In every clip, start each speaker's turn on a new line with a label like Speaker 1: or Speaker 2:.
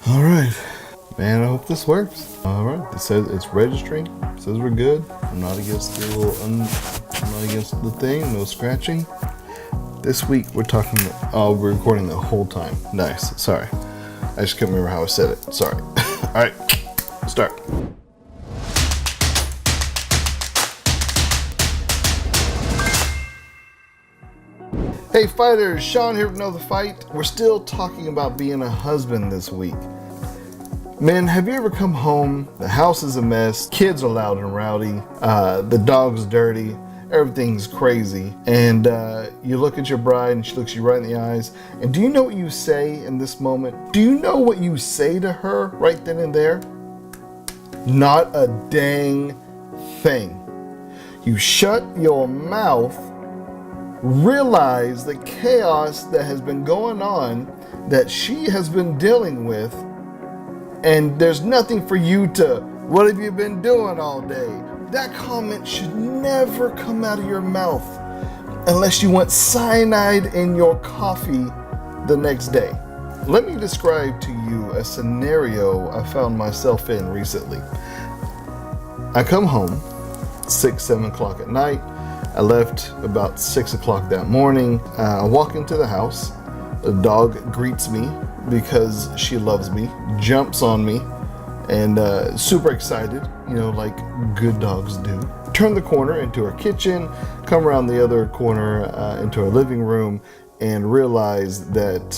Speaker 1: All right, man. I hope this works. All right. It says it's registering. It says we're good. I'm not against the I'm not against the thing. No scratching. This week we're talking. Oh, we're recording the whole time. Nice. Sorry, I just couldn't remember how I said it. Sorry. All right. Start. Hey fighters, Sean here with Know the Fight. We're still talking about being a husband this week. Men, have you ever come home, the house is a mess, kids are loud and rowdy, the dog's dirty, everything's crazy, and you look at your bride and she looks you right in the eyes, and do you know what you say in this moment? Do you know what you say to her right then and there? Not a dang thing. You shut your mouth, realize the chaos that has been going on, that she has been dealing with, and there's nothing for you to, what have you been doing all day? That comment should never come out of your mouth unless you want cyanide in your coffee the next day. Let me describe to you a scenario I found myself in recently. I come home 6, 7 o'clock at night. I left about 6 o'clock that morning. I walk into the house. The dog greets me because she loves me, jumps on me, and super excited, like good dogs do. Turn the corner into her kitchen, come around the other corner into her living room, and realize that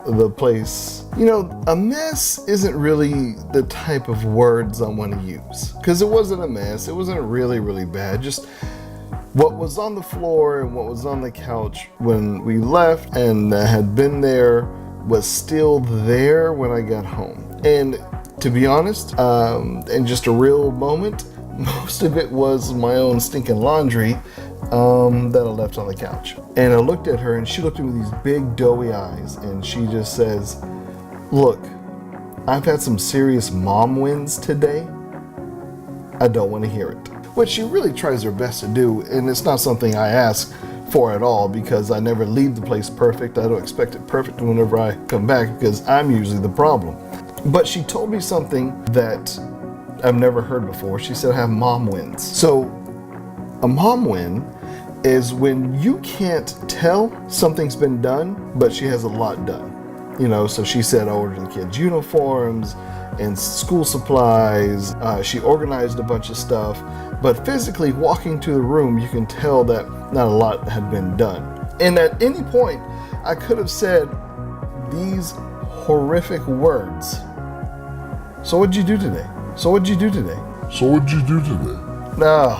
Speaker 1: the place, a mess isn't really the type of words I want to use. Because it wasn't a mess. It wasn't really, really bad. Just what was on the floor and what was on the couch when we left and had been there was still there when I got home. And to be honest, in just a real moment, most of it was my own stinking laundry that I left on the couch. And I looked at her and she looked at me with these big doughy eyes and she just says, "Look, I've had some serious mom wins today. I don't want to hear it." Which she really tries her best to do, and it's not something I ask for at all because I never leave the place perfect. I don't expect it perfect whenever I come back because I'm usually the problem. But she told me something that I've never heard before. She said I have mom wins. So a mom win is when you can't tell something's been done, but she has a lot done. So she said I ordered the kids' uniforms and school supplies. She organized a bunch of stuff, but physically walking to the room, you can tell that not a lot had been done. And at any point, I could have said these horrific words. "So what'd you do today? So what'd you do today? So what'd you do today?" No.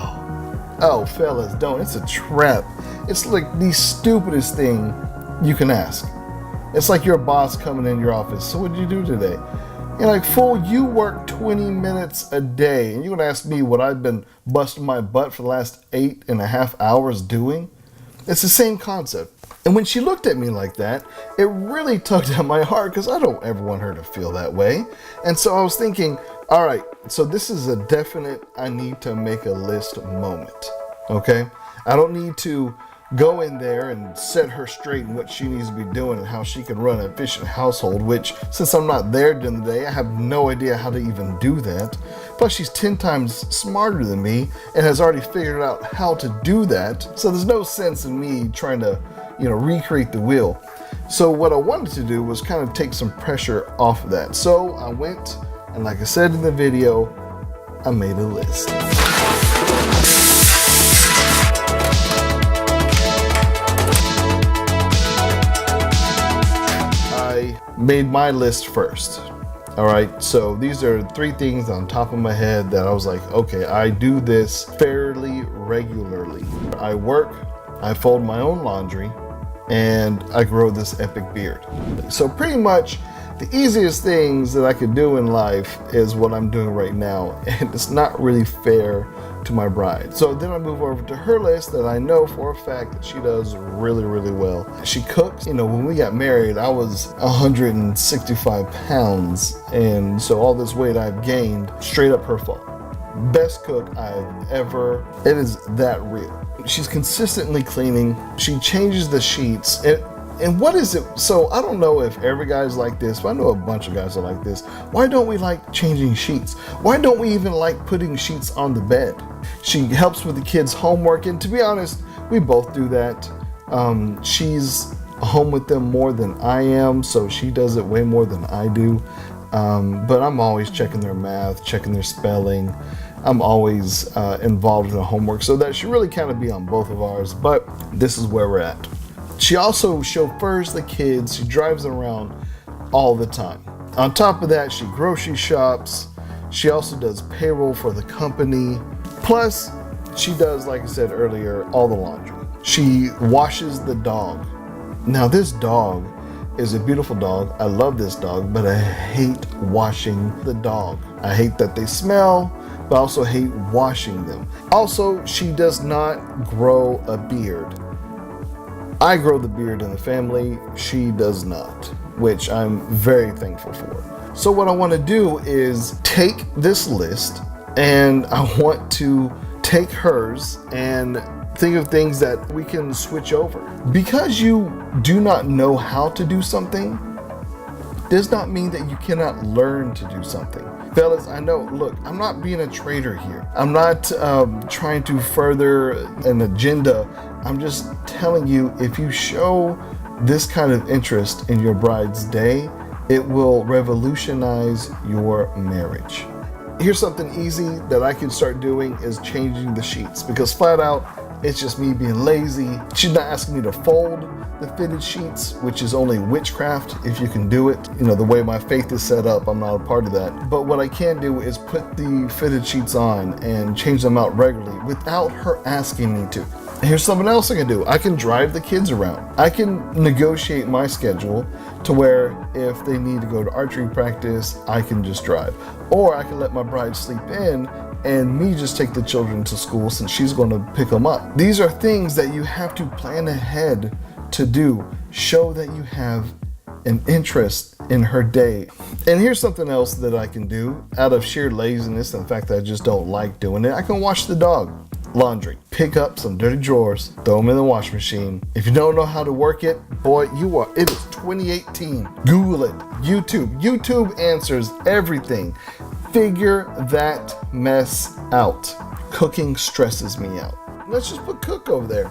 Speaker 1: Oh, fellas, don't. It's a trap. It's like the stupidest thing you can ask. It's like your boss coming in your office. "So what'd you do today?" You're like, "Fool, you work 20 minutes a day, and you're gonna ask me what I've been busting my butt for the last 8.5 hours doing?" It's the same concept. And when she looked at me like that, it really tugged at my heart because I don't ever want her to feel that way. And so I was thinking, all right, so this is a definite I need to make a list moment. Okay? I don't need to go in there and set her straight in what she needs to be doing and how she can run an efficient household, which since I'm not there during the day, I have no idea how to even do that. Plus she's 10 times smarter than me and has already figured out how to do that. So there's no sense in me trying to, recreate the wheel. So what I wanted to do was kind of take some pressure off of that. So I went and, like I said in the video, I made a list. Made my list first. All right, so these are 3 things on top of my head that I was like, okay, I do this fairly regularly. I work, I fold my own laundry, and I grow this epic beard. So pretty much the easiest things that I could do in life is what I'm doing right now, and it's not really fair to my bride. So then I move over to her list that I know for a fact that she does really, really well. She cooks. When we got married, I was 165 pounds, and so all this weight I've gained, straight up her fault. Best cook I've ever, it is that real. She's consistently cleaning. She changes the sheets. And what is it? So I don't know if every guy's like this, but I know a bunch of guys are like this. Why don't we like changing sheets? Why don't we even like putting sheets on the bed? She helps with the kids' homework, and to be honest, we both do that. She's home with them more than I am, so she does it way more than I do. But I'm always checking their math, checking their spelling. I'm always involved in the homework, so that should really kind of be on both of ours, but this is where we're at. She also chauffeurs the kids. She drives them around all the time. On top of that, she grocery shops. She also does payroll for the company. Plus, she does, like I said earlier, all the laundry. She washes the dog. Now, this dog is a beautiful dog. I love this dog, but I hate washing the dog. I hate that they smell, but I also hate washing them. Also, she does not grow a beard. I grow the beard in the family, she does not, which I'm very thankful for. So what I want to do is take this list, and I want to take hers and think of things that we can switch over. Because you do not know how to do something does not mean that you cannot learn to do something. Fellas, I know, look, I'm not being a traitor here. I'm not trying to further an agenda. I'm just telling you, if you show this kind of interest in your bride's day, it will revolutionize your marriage. Here's something easy that I can start doing is changing the sheets, because flat out, it's just me being lazy. She's not asking me to fold the fitted sheets, which is only witchcraft if you can do it. You know, the way my faith is set up, I'm not a part of that. But what I can do is put the fitted sheets on and change them out regularly without her asking me to. Here's something else I can do. I can drive the kids around. I can negotiate my schedule to where if they need to go to archery practice, I can just drive. Or I can let my bride sleep in and me just take the children to school since she's going to pick them up. These are things that you have to plan ahead to do. Show that you have an interest in her day. And here's something else that I can do out of sheer laziness and the fact that I just don't like doing it. I can wash the dog. Laundry. Pick up some dirty drawers, throw them in the washing machine. If you don't know how to work it, boy, it is 2018. Google it. YouTube answers everything. Figure that mess out. Cooking stresses me out. Let's just put cook over there.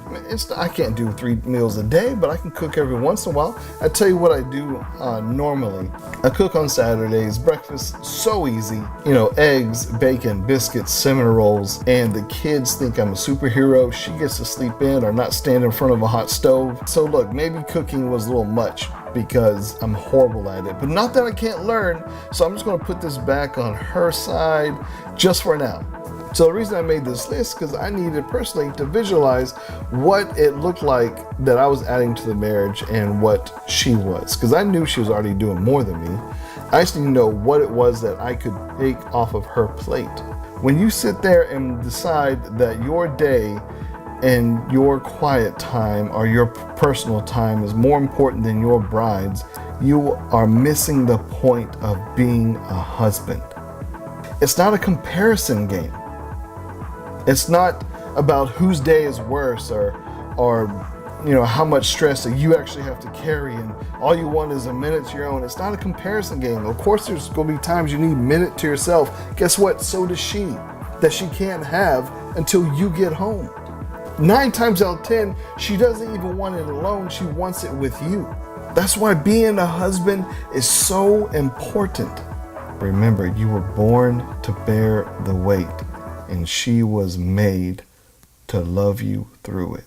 Speaker 1: I can't do 3 meals a day, but I can cook every once in a while. I tell you what I do normally. I cook on Saturdays. Breakfast, so easy. You know, eggs, bacon, biscuits, cinnamon rolls, and the kids think I'm a superhero. She gets to sleep in or not stand in front of a hot stove. So look, maybe cooking was a little much because I'm horrible at it, but not that I can't learn. So I'm just gonna put this back on her side just for now. So the reason I made this list because I needed personally to visualize what it looked like that I was adding to the marriage and what she was, because I knew she was already doing more than me. I just need to know what it was that I could take off of her plate. When you sit there and decide that your day and your quiet time or your personal time is more important than your bride's, you are missing the point of being a husband. It's not a comparison game. It's not about whose day is worse or you know how much stress that you actually have to carry and all you want is a minute to your own. It's not a comparison game. Of course there's going to be times you need a minute to yourself. Guess what? So does she. That she can't have until you get home. 9 times out of 10, she doesn't even want it alone. She wants it with you. That's why being a husband is so important. Remember, you were born to bear the weight, and she was made to love you through it.